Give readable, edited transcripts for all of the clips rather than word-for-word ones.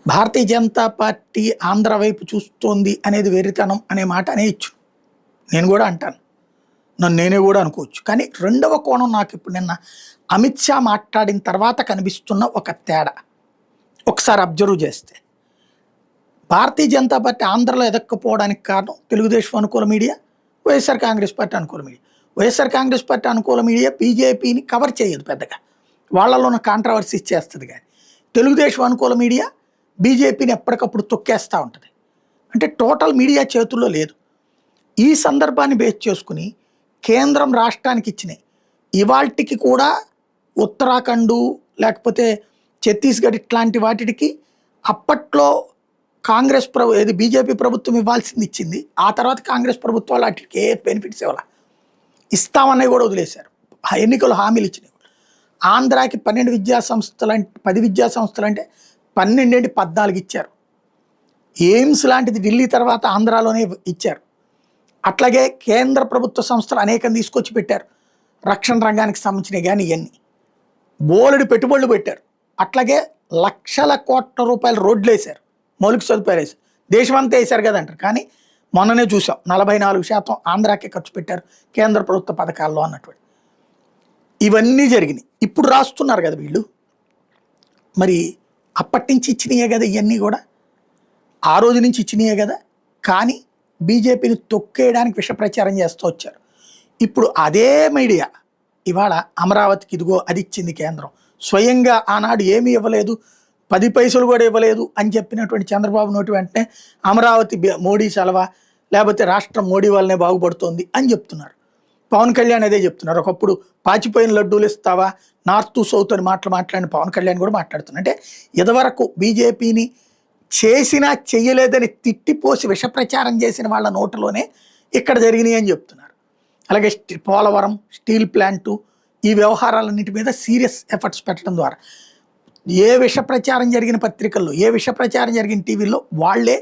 Bharatiya Janata party Andhra వైపు చూస్తోంది అనేది వెర్రితనం అనే మాట అనేయచ్చు. నేను కూడా అంటాను. నేనే కూడా అనుకోవచ్చు. కానీ రెండవ కోణం నాకు ఇప్పుడు నిన్న అమిత్ షా మాట్లాడిన తర్వాత కనిపిస్తున్న ఒక తేడా ఒకసారి అబ్జర్వ్ చేస్తే, భారతీయ జనతా పార్టీ ఆంధ్రలో ఎదక్కపోవడానికి కారణం తెలుగుదేశం అనుకూల మీడియా, వైఎస్ఆర్ కాంగ్రెస్ పార్టీ అనుకూల మీడియా. వైఎస్ఆర్ కాంగ్రెస్ పార్టీ అనుకూల మీడియా బీజేపీని కవర్ చేయదు పెద్దగా, వాళ్ళలో ఉన్న కాంట్రవర్సీస్ చేస్తుంది. కానీ తెలుగుదేశం అనుకూల మీడియా బీజేపీని ఎప్పటికప్పుడు తొక్కేస్తూ ఉంటుంది. అంటే టోటల్ మీడియా చేతుల్లో లేదు. ఈ సందర్భాన్ని బేస్ చేసుకుని కేంద్రం రాష్ట్రానికి ఇచ్చినాయి. ఇవాల్టికి కూడా ఉత్తరాఖండ్ లేకపోతే ఛత్తీస్గఢ్ ఇట్లాంటి వాటికి అప్పట్లో కాంగ్రెస్ ఏది బీజేపీ ప్రభుత్వం ఇవ్వాల్సింది ఇచ్చింది. ఆ తర్వాత కాంగ్రెస్ ప్రభుత్వాలు వాటికి ఏ బెనిఫిట్స్ ఇవ్వాలి, ఇస్తామన్నవి కూడా వదిలేశారు. ఎన్నికలు హామీలు ఇచ్చినాయి. ఆంధ్రాకి 12 విద్యా సంస్థలు అంటే 10 విద్యా సంస్థలు అంటే 12 ఏంటి 14 ఇచ్చారు. ఎయిమ్స్ లాంటిది ఢిల్లీ తర్వాత ఆంధ్రాలోనే ఇచ్చారు. అట్లాగే కేంద్ర ప్రభుత్వ సంస్థలు అనేకం తీసుకొచ్చి పెట్టారు. రక్షణ రంగానికి సంబంధించినవి కానీ ఇవన్నీ బోలెడు పెట్టుబడులు పెట్టారు. అట్లాగే లక్షల కోట్ల రూపాయలు రోడ్లు వేశారు, మౌలిక సదుపాయాలు వేశారు. దేశమంతా వేశారు కదంటారు. కానీ మొన్ననే చూసాం 44% ఆంధ్రాకే ఖర్చు పెట్టారు కేంద్ర ప్రభుత్వ పథకాల్లో అన్నటువంటి. ఇవన్నీ జరిగినాయి. ఇప్పుడు రాస్తున్నారు కదా వీళ్ళు. మరి అప్పటి నుంచి ఇచ్చినాయే కదా ఇవన్నీ కూడా, ఆ రోజు నుంచి ఇచ్చినాయే కదా. కానీ బీజేపీని తొక్కేయడానికి విష ప్రచారం చేస్తూ వచ్చారు. ఇప్పుడు అదే మీడియా ఇవాళ అమరావతికి ఇదిగో అది ఇచ్చింది కేంద్రం, స్వయంగా ఆనాడు ఏమీ ఇవ్వలేదు, 10 పైసలు కూడా ఇవ్వలేదు అని చెప్పినటువంటి చంద్రబాబు నోటి వెంటనే అమరావతి మోడీ సెలవా, లేకపోతే రాష్ట్రం మోడీ వల్లనే బాగుపడుతోంది అని చెప్తున్నారు. పవన్ కళ్యాణ్ అదే చెప్తున్నారు. ఒకప్పుడు పాచిపోయిన లడ్డూలు ఇస్తావా, నార్త్ సౌత్ అని మాట్లాడిన పవన్ కళ్యాణ్ కూడా మాట్లాడుతున్నారు. అంటే ఇదివరకు బీజేపీని చేసినా చెయ్యలేదని తిట్టిపోసి విష ప్రచారం చేసిన వాళ్ళ నోటులోనే ఇక్కడ జరిగినాయి అని చెప్తున్నారు. అలాగే పోలవరం స్టీల్ ప్లాంటు ఈ వ్యవహారాలన్నింటి మీద సీరియస్ ఎఫర్ట్స్ పెట్టడం ద్వారా ఏ విష ప్రచారం జరిగిన పత్రికల్లో, ఏ విష ప్రచారం జరిగిన టీవీల్లో వాళ్ళే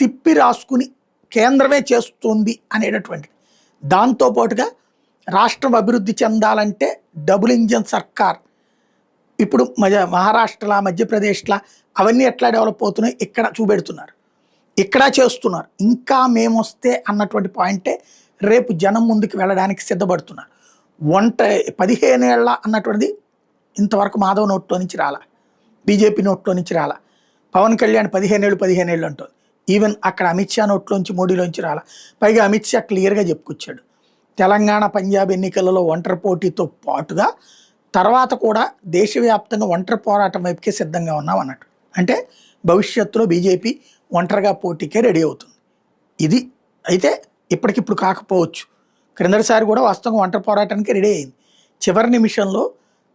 తిప్పి రాసుకుని కేంద్రమే చేస్తుంది అనేటటువంటిది. దాంతోపాటుగా రాష్ట్రం అభివృద్ధి చెందాలంటే డబుల్ ఇంజన్ సర్కార్, ఇప్పుడు మహారాష్ట్రలా మధ్యప్రదేశ్లా అవన్నీ ఎట్లా డెవలప్ అవుతున్నాయి ఇక్కడ చూపెడుతున్నారు, ఇక్కడ చేస్తున్నారు. ఇంకా మేము వస్తే అన్నటువంటి పాయింటే రేపు జనం ముందుకు వెళ్ళడానికి సిద్ధపడుతున్నారు. 15 ఏళ్ళ అన్నటువంటిది ఇంతవరకు మాధవ్ నోట్లో నుంచి రాలా, బీజేపీ నోట్లో నుంచి రాలా. పవన్ కళ్యాణ్ 15 ఏళ్ళు అంటుంది. ఈవెన్ అక్కడ అమిత్ షా నోట్లోంచి మోడీలోంచి రాలా. పైగా అమిత్ షా క్లియర్గా చెప్పుకొచ్చాడు, తెలంగాణ పంజాబ్ ఎన్నికలలో ఒంటరి పోటీతో పాటుగా తర్వాత కూడా దేశవ్యాప్తంగా ఒంటరి పోరాటం వైపుకే సిద్ధంగా ఉన్నాం అన్నట్టు. అంటే భవిష్యత్తులో బీజేపీ ఒంటరిగా పోటీకే రెడీ అవుతుంది. ఇది అయితే ఇప్పటికిప్పుడు కాకపోవచ్చు, క్రిందటిసారి కూడా వాస్తవంగా ఒంటరి పోరాటానికి రెడీ అయింది. చివరి నిమిషంలో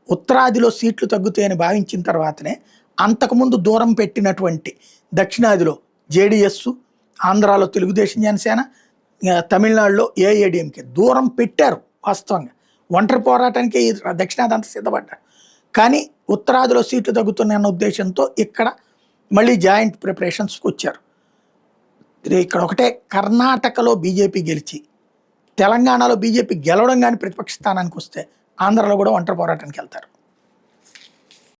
ఉత్తరాదిలో సీట్లు తగ్గుతాయని భావించిన తర్వాతనే అంతకుముందు దూరం పెట్టినటువంటి దక్షిణాదిలో జేడీఎస్, ఆంధ్రాలో తెలుగుదేశం జనసేన, తమిళనాడులో ఏఐఏడిఎంకే దూరం పెట్టారు. వాస్తవంగా ఒంటరి పోరాటానికి దక్షిణాది అంతా సిద్ధపడ్డారు. కానీ ఉత్తరాదిలో సీట్లు తగ్గుతున్నాయన్న ఉద్దేశంతో ఇక్కడ మళ్ళీ జాయింట్ ప్రిపరేషన్స్కి వచ్చారు. ఇక్కడ ఒకటే, కర్ణాటకలో బీజేపీ గెలిచి తెలంగాణలో బీజేపీ గెలవడం కానీ ప్రతిపక్ష స్థానానికి వస్తే ఆంధ్రలో కూడా ఒంటరి పోరాటానికి వెళ్తారు.